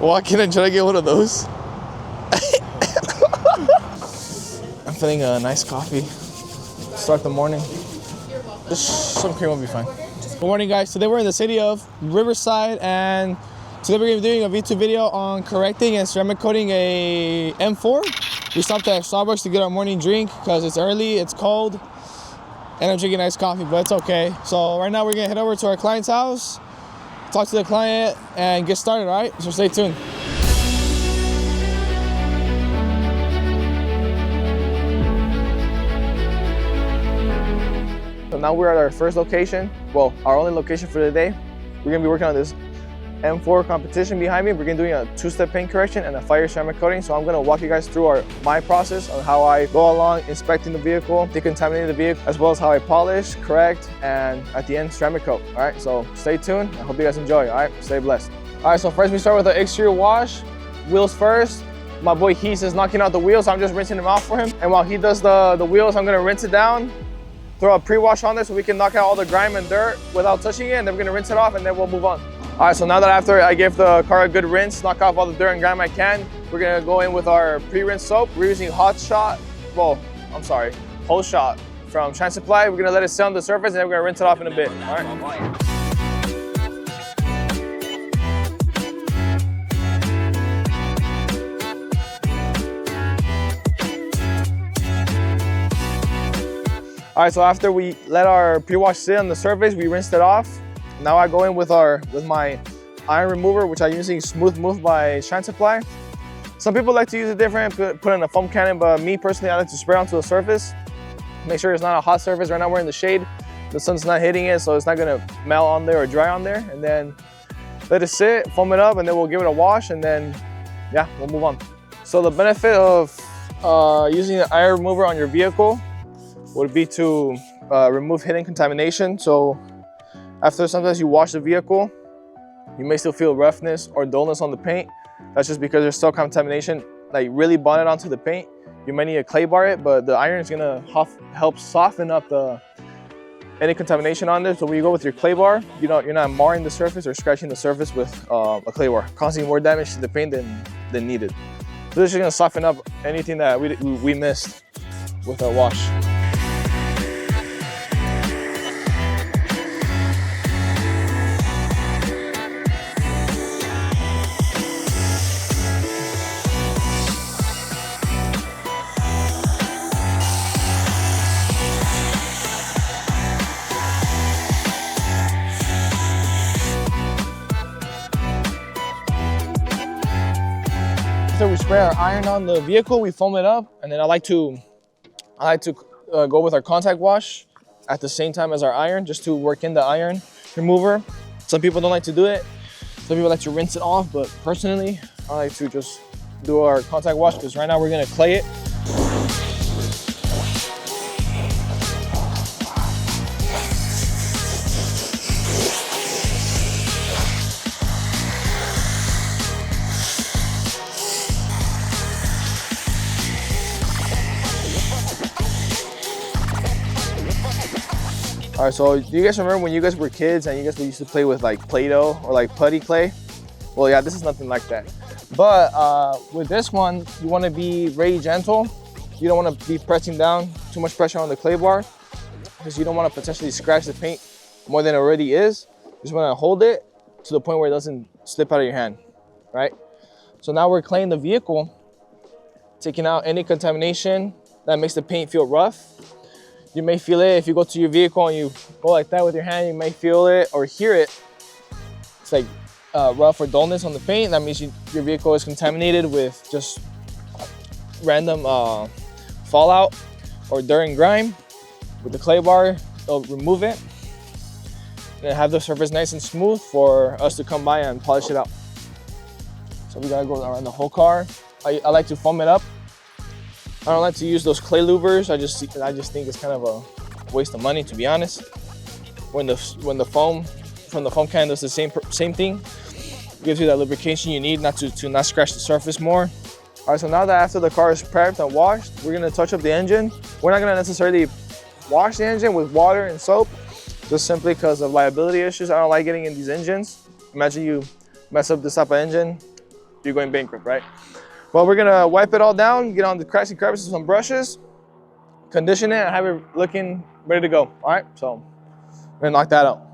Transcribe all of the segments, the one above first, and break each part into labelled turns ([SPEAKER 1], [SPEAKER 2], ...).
[SPEAKER 1] Walk in and try to get one of those. I'm feeling a nice coffee. Start the morning. Just some cream will be fine. Good morning, guys. Today we're in the city of Riverside, and today we're going to be doing a V2 video on correcting and ceramic coating a M4. We stopped at Starbucks to get our morning drink because it's early, it's cold, and I'm drinking iced coffee, but it's okay. So right now we're going to head over to our client's house, talk to the client, and get started, all right? So stay tuned. So now we're at our first location, well, our only location for the day. We're gonna be working on this M4 Competition behind me. We're gonna be doing a two-step paint correction and a fire ceramic coating. So I'm gonna walk you guys through my process on how I go along inspecting the vehicle, decontaminating the vehicle, as well as how I polish, correct, and at the end, ceramic coat. All right, so stay tuned. I hope you guys enjoy, all right? Stay blessed. All right, so first we start with the exterior wash. Wheels first. My boy Heath is knocking out the wheels, so I'm just rinsing them off for him. And while he does the wheels, I'm gonna rinse it down, throw a pre-wash on there so we can knock out all the grime and dirt without touching it, and then we're gonna rinse it off and then we'll move on. All right, so now that after I give the car a good rinse, knock off all the dirt and grime I can, we're gonna go in with our pre-rinse soap. We're using Hose Shot from Shine Supply. We're gonna let it sit on the surface and then we're gonna rinse it off in a bit, all right? All right, so after we let our pre-wash sit on the surface, we rinsed it off. Now I go in with my iron remover, which I usually Smooth Move by Shine Supply. Some people like to use it different, put in a foam cannon, but me personally, I like to spray onto the surface. Make sure it's not a hot surface. Right now we're in the shade. The sun's not hitting it, so it's not gonna melt on there or dry on there. And then let it sit, foam it up, and then we'll give it a wash, and then, yeah, we'll move on. So the benefit of using the iron remover on your vehicle would be to remove hidden contamination. So after sometimes you wash the vehicle, you may still feel roughness or dullness on the paint. That's just because there's still contamination like really bonded onto the paint. You might need to clay bar it, but the iron is gonna help soften up any contamination on there. So when you go with your clay bar, you're not marring the surface or scratching the surface with a clay bar, causing more damage to the paint than needed. So this is gonna soften up anything that we missed with our wash. After we spray our iron on the vehicle, we foam it up, and then I like to go with our contact wash at the same time as our iron, just to work in the iron remover. Some people don't like to do it. Some people like to rinse it off, but personally, I like to just do our contact wash because right now we're gonna clay it. All right, so do you guys remember when you guys were kids and you guys used to play with like Play-Doh or like putty clay? Well, yeah, this is nothing like that. But with this one, you want to be very gentle. You don't want to be pressing down too much pressure on the clay bar because you don't want to potentially scratch the paint more than it already is. You just want to hold it to the point where it doesn't slip out of your hand, right? So now we're claying the vehicle, taking out any contamination that makes the paint feel rough. You may feel it if you go to your vehicle and you go like that with your hand, you may feel it or hear it. It's like rough or dullness on the paint. That means your vehicle is contaminated with just random fallout or dirt and grime. With the clay bar, it'll remove it and have the surface nice and smooth for us to come by and polish it out. So we gotta go around the whole car. I like to foam it up. I don't like to use those clay louvers. I just think it's kind of a waste of money, to be honest. When the foam from the foam can does the same thing, it gives you that lubrication you need not to not scratch the surface more. All right, so now that after the car is prepped and washed, we're gonna touch up the engine. We're not gonna necessarily wash the engine with water and soap, just simply because of liability issues. I don't like getting in these engines. Imagine you mess up this type of engine, you're going bankrupt, right? Well, we're gonna wipe it all down, get on the cracks and crevices with some brushes, condition it, and have it looking ready to go. All right, so we're gonna knock that out.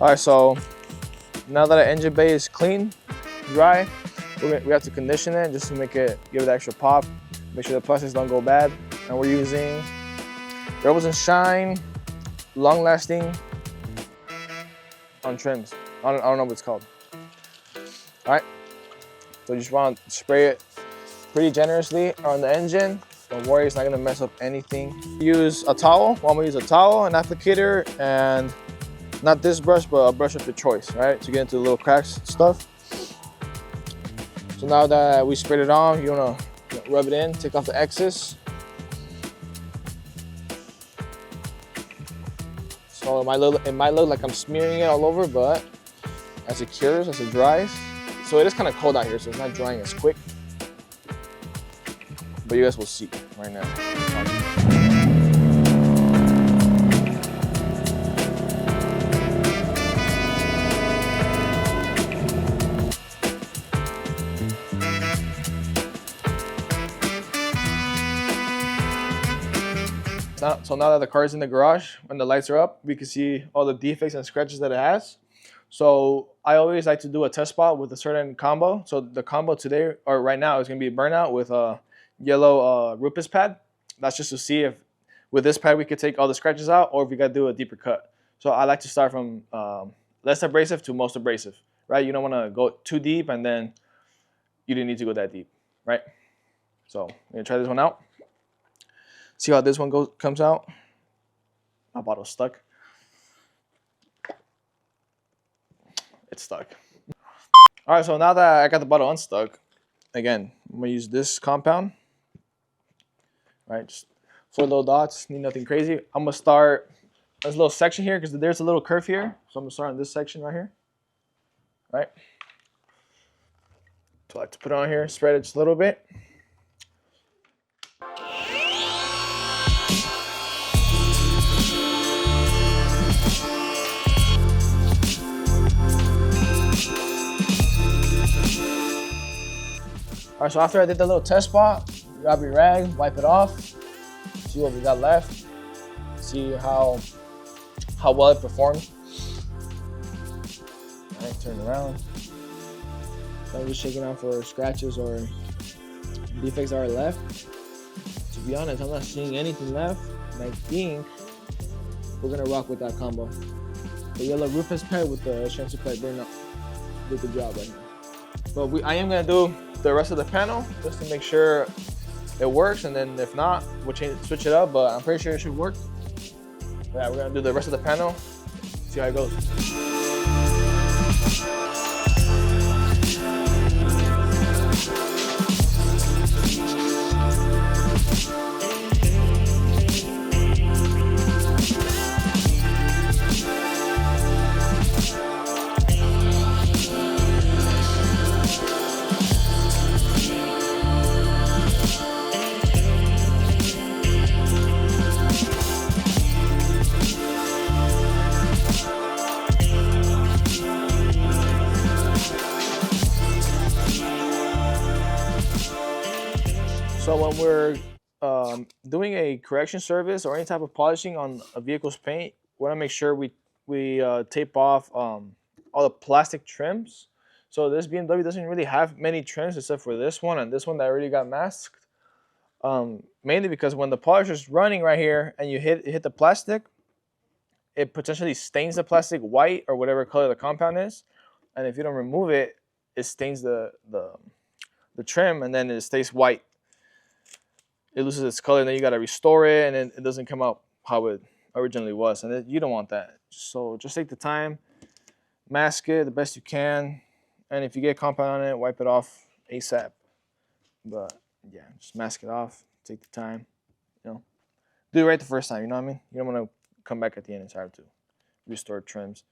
[SPEAKER 1] All right, so now that our engine bay is clean, dry, we have to condition it just to make it, give it the extra pop, make sure the plastics don't go bad. And we're using Rebels and Shine, long lasting on trims. I don't know what it's called. All right, so you just want to spray it pretty generously on the engine. Don't worry, it's not gonna mess up anything. Use a towel. Well, I'm gonna use a towel, an applicator, and not this brush, but a brush of your choice, right? To get into the little cracks and stuff. So now that we sprayed it on, you wanna rub it in, take off the excess. So it might look like I'm smearing it all over, but as it cures, as it dries. So it is kind of cold out here, so it's not drying as quick. But you guys will see right now. So now that the car is in the garage and the lights are up, we can see all the defects and scratches that it has. So I always like to do a test spot with a certain combo. So the combo today, or right now, is gonna be a burnout with a yellow Rupus pad. That's just to see if with this pad we could take all the scratches out, or if we gotta do a deeper cut. So I like to start from less abrasive to most abrasive, right? You don't wanna go too deep and then you didn't need to go that deep, right? So I'm gonna try this one out. See how this one comes out? My bottle's stuck. It's stuck. All right, so now that I got the bottle unstuck, again, I'm gonna use this compound. All right, just 4 little dots, need nothing crazy. I'm gonna start, there's a little section here because there's a little curve here. So I'm gonna start on this section right here, right? So I like to put it on here, spread it just a little bit. All right, so after I did the little test spot, grab your rag, wipe it off, see what we got left, see how well it performed. All right, turn it around. So I'm just checking out for scratches or defects that are left. To be honest, I'm not seeing anything left, and I think we're gonna rock with that combo. The yellow Rupus pad with the Shensi pad burnout did the job right now. But I am gonna do the rest of the panel just to make sure it works, and then if not, we'll switch it up, but I'm pretty sure it should work. Yeah, we're gonna do the rest of the panel, see how it goes. So when we're doing a correction service or any type of polishing on a vehicle's paint, we want to make sure we tape off all the plastic trims. So this BMW doesn't really have many trims except for this one and this one that already got masked. Mainly because when the polisher is running right here and you hit the plastic, it potentially stains the plastic white or whatever color the compound is. And if you don't remove it, it stains the trim and then it stays white. It loses its color, and then you got to restore it, and then it doesn't come out how it originally was, and you don't want that. So just take the time, mask it the best you can, and if you get compound on it, wipe it off ASAP. But yeah, just mask it off, take the time, You know, do it right the first time. You know what I mean? You don't want to come back at the end and try to restore trims.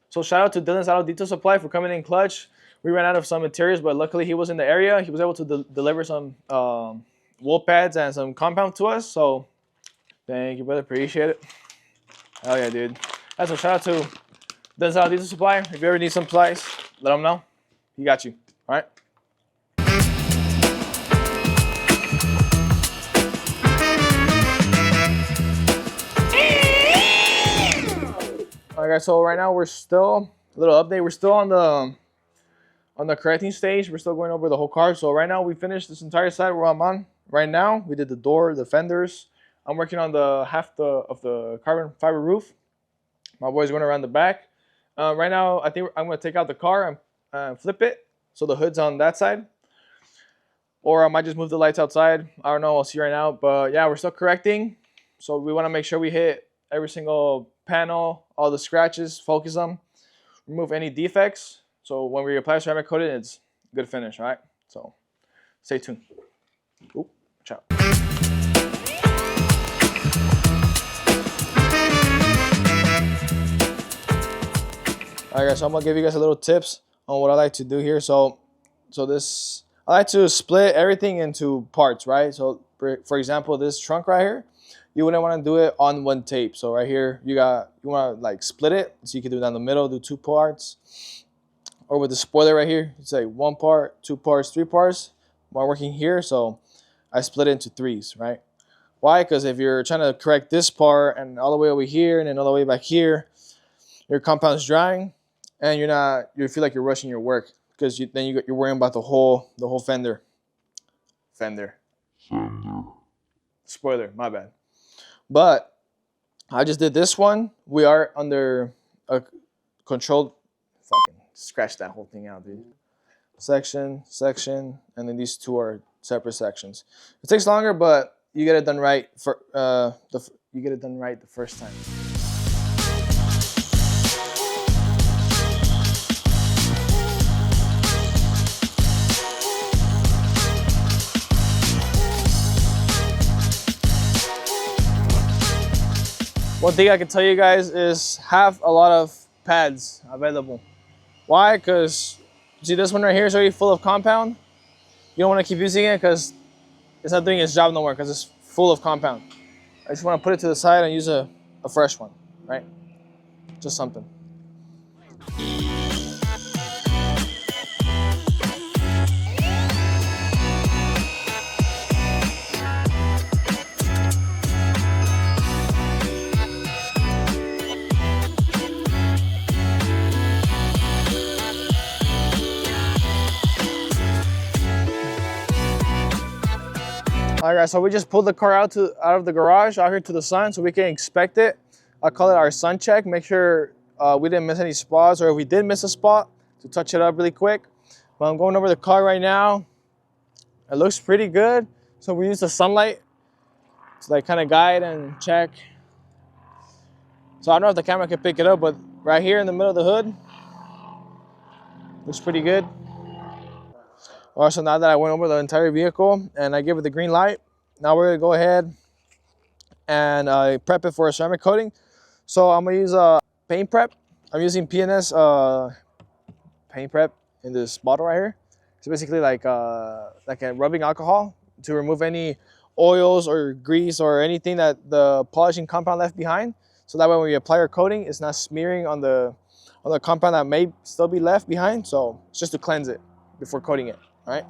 [SPEAKER 1] So shout out to Dylan's Auto Detail Supply for coming in clutch. We ran out of some materials, but luckily he was in the area. He was able to deliver some wool pads and some compound to us. So thank you, brother. Appreciate it. Hell yeah, dude. That's a shout out to Dylan's Auto Detail Supply. If you ever need some supplies, let him know. He got you. All right. All right, guys. So right now we're still a little update. We're still on the correcting stage. We're still going over the whole car. So right now we finished this entire side where I'm on right now. We did the door, the fenders. I'm working on the half of the carbon fiber roof. My boy's going around the back. Right now, I think I'm going to take out the car and flip it so the hood's on that side. Or I might just move the lights outside. I don't know. I'll see right now. But yeah, we're still correcting. So we want to make sure we hit every single panel, all the scratches, focus them, remove any defects. So when we apply ceramic coating, it's good finish, all right? So stay tuned. Ooh, watch out. All right, guys, so I'm gonna give you guys a little tips on what I like to do here. So I like to split everything into parts, right? So for example, this trunk right here, you wouldn't want to do it on one tape. So right here, you want to like split it. So you can do it down the middle, do 2 parts. Or with the spoiler right here, it's like 1 part, 2 parts, 3 parts. I'm working here, so I split it into 3s, right? Why? Because if you're trying to correct this part and all the way over here and then all the way back here, your compound's drying and you feel like you're rushing your work because you're worrying about the whole fender. Spoiler, my bad. But I just did this one. We are under a controlled, fucking scratch that whole thing out, dude. Section, and then these 2 are separate sections. It takes longer, but you get it done right the first time. One thing I can tell you guys is have a lot of pads available. Why? Because see this one right here is already full of compound. You don't want to keep using it because it's not doing its job no more because it's full of compound. I just want to put it to the side and use a fresh one, right? Just something. All right, guys, so we just pulled the car out of the garage out here to the sun so we can inspect it. I call it our sun check. Make sure we didn't miss any spots, or if we did miss a spot, to touch it up really quick. But I'm going over the car right now. It looks pretty good. So we use the sunlight to like kind of guide and check. So I don't know if the camera can pick it up, but right here in the middle of the hood, looks pretty good. All right, so now that I went over the entire vehicle and I gave it the green light, now we're gonna go ahead and prep it for a ceramic coating. So I'm gonna use a paint prep. I'm using P&S paint prep in this bottle right here. It's basically like a rubbing alcohol to remove any oils or grease or anything that the polishing compound left behind. So that way when we apply our coating, it's not smearing on the compound that may still be left behind. So it's just to cleanse it before coating it. All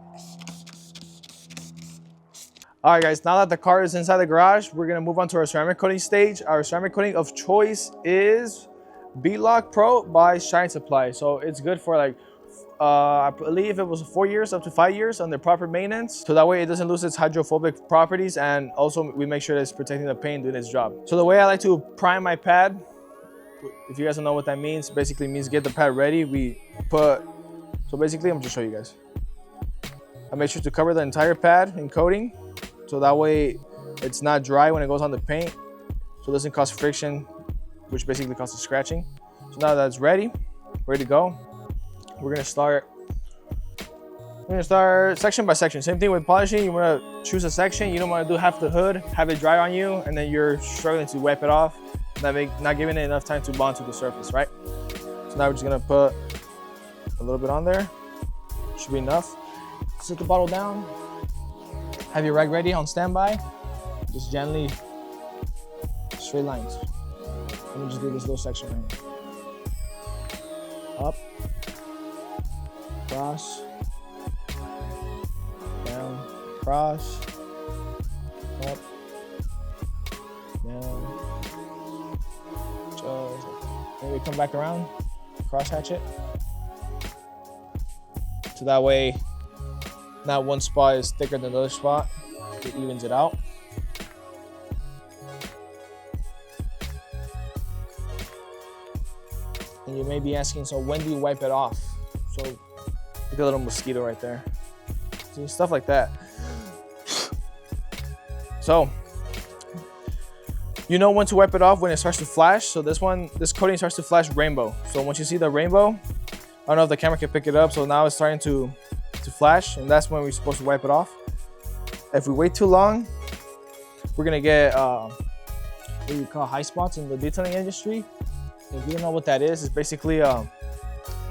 [SPEAKER 1] right, guys, now that the car is inside the garage, we're gonna move on to our ceramic coating stage. Our ceramic coating of choice is Beadlock Pro by Shine Supply. So it's good for like, I believe it was 4 years, up to 5 years under proper maintenance. So that way it doesn't lose its hydrophobic properties, and also we make sure that it's protecting the paint doing its job. So the way I like to prime my pad, if you guys don't know what that means, basically means get the pad ready. So basically I'm just show you guys. I make sure to cover the entire pad in coating, so that way it's not dry when it goes on the paint, so it doesn't cause friction, which basically causes scratching. So now that's ready to go, we're gonna start section by section. Same thing with polishing. You wanna choose a section. You don't want to do half the hood, have it dry on you, and then you're struggling to wipe it off, not giving it enough time to bond to the surface, right? So now we're just gonna put a little bit on there. Should be enough. Set the bottle down. Have your rag ready on standby. Just gently, straight lines. Let me just do this little section right here. Up, cross, down, cross, up, down, just like that. Then we come back around, cross hatch it. So that way, not one spot is thicker than the other spot. It evens it out. And you may be asking, so when do you wipe it off? So look at a little mosquito right there. See, stuff like that. So you know when to wipe it off when it starts to flash. So this coating starts to flash rainbow. So once you see the rainbow, I don't know if the camera can pick it up. So now it's starting to flash, and that's when we're supposed to wipe it off. If we wait too long, we're gonna get what you call high spots in the detailing industry. If you don't know what that is, it's basically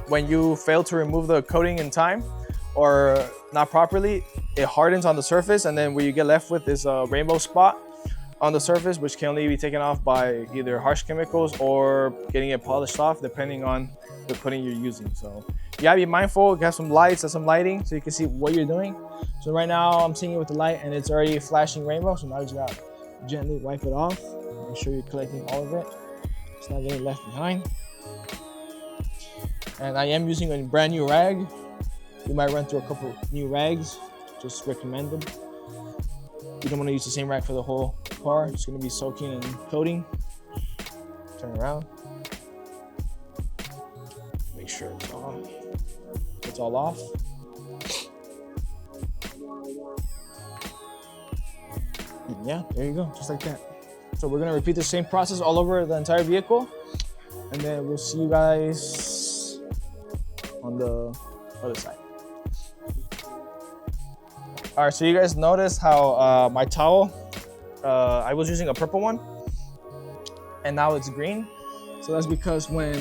[SPEAKER 1] when you fail to remove the coating in time or not properly, it hardens on the surface, and then what you get left with is a rainbow spot on the surface, which can only be taken off by either harsh chemicals or getting it polished off, depending on the coating you're using. So you gotta be mindful, have some lights and some lighting so you can see what you're doing. So right now I'm seeing it with the light and it's already flashing rainbow. So now you just gotta gently wipe it off. Make sure you're collecting all of it. It's not getting left behind. And I am using a brand new rag. You might run through a couple new rags, just recommended. You don't want to use the same rag for the whole car. It's going to be soaking and coating. Turn around. Make sure it's all off. And yeah, there you go, just like that. So we're going to repeat the same process all over the entire vehicle, and then we'll see you guys on the other side. All right, so you guys notice how my towel, I was using a purple one, and now it's green. So that's because when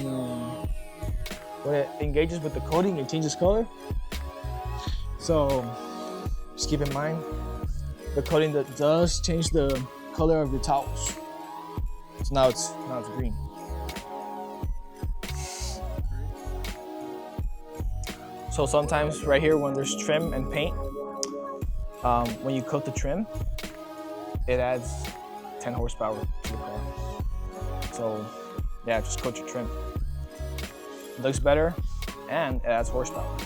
[SPEAKER 1] it engages with the coating, it changes color. So just keep in mind, the coating that does change the color of your towels. So now it's green. So sometimes right here when there's trim and paint, when you coat the trim, it adds 10 horsepower to the car. So yeah, just coat your trim. It looks better and it adds horsepower.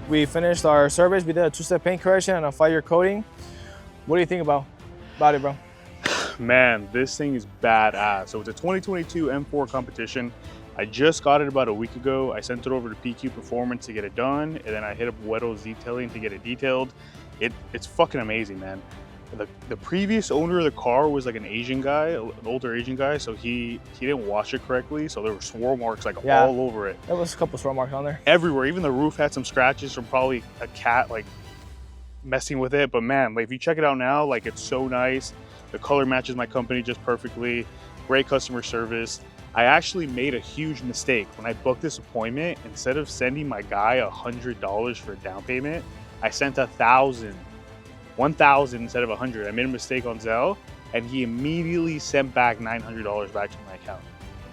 [SPEAKER 1] We finished our service. We did a 2-step paint correction and a 5-year coating. What do you think about it, bro?
[SPEAKER 2] Man, this thing is badass. So it's a 2022 M4 Competition. I just got it about a week ago. I sent it over to PQ Performance to get it done, and then I hit up Gueros Detailing to get it detailed. It's fucking amazing, man. The previous owner of the car was like an Asian guy, an older Asian guy, so he didn't wash it correctly, so there were swirl marks like all over it.
[SPEAKER 1] There was a couple swirl marks on there.
[SPEAKER 2] Everywhere, even the roof had some scratches from probably a cat like messing with it. But man, like if you check it out now, like it's so nice. The color matches my company just perfectly. Great customer service. I actually made a huge mistake when I booked this appointment. Instead of sending my guy $100 for a down payment, I sent 1,000 instead of 100. I made a mistake on Zelle, and he immediately sent back $900 back to my account.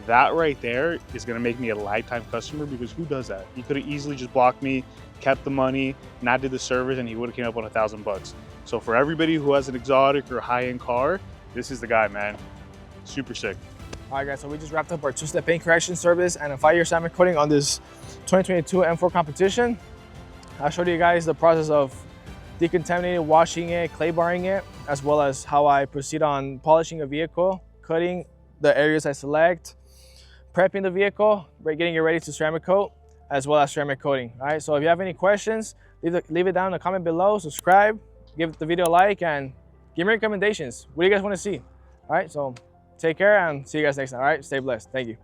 [SPEAKER 2] That right there is gonna make me a lifetime customer, because who does that? He could have easily just blocked me, kept the money, not did the service, and he would have came up on $1,000. So for everybody who has an exotic or high-end car, this is the guy, man. Super sick.
[SPEAKER 1] All right, guys, so we just wrapped up our 2-step paint correction service and a 5-year ceramic coating on this 2022 M4 Competition. I showed you guys the process of decontaminating, washing it, clay barring it, as well as how I proceed on polishing a vehicle, cutting the areas I select, prepping the vehicle, getting it ready to ceramic coat, as well as ceramic coating. All right, so if you have any questions, leave it down in the comment below, subscribe, give the video a like, and give me recommendations. What do you guys want to see? All right, so take care and see you guys next time. All right, stay blessed. Thank you.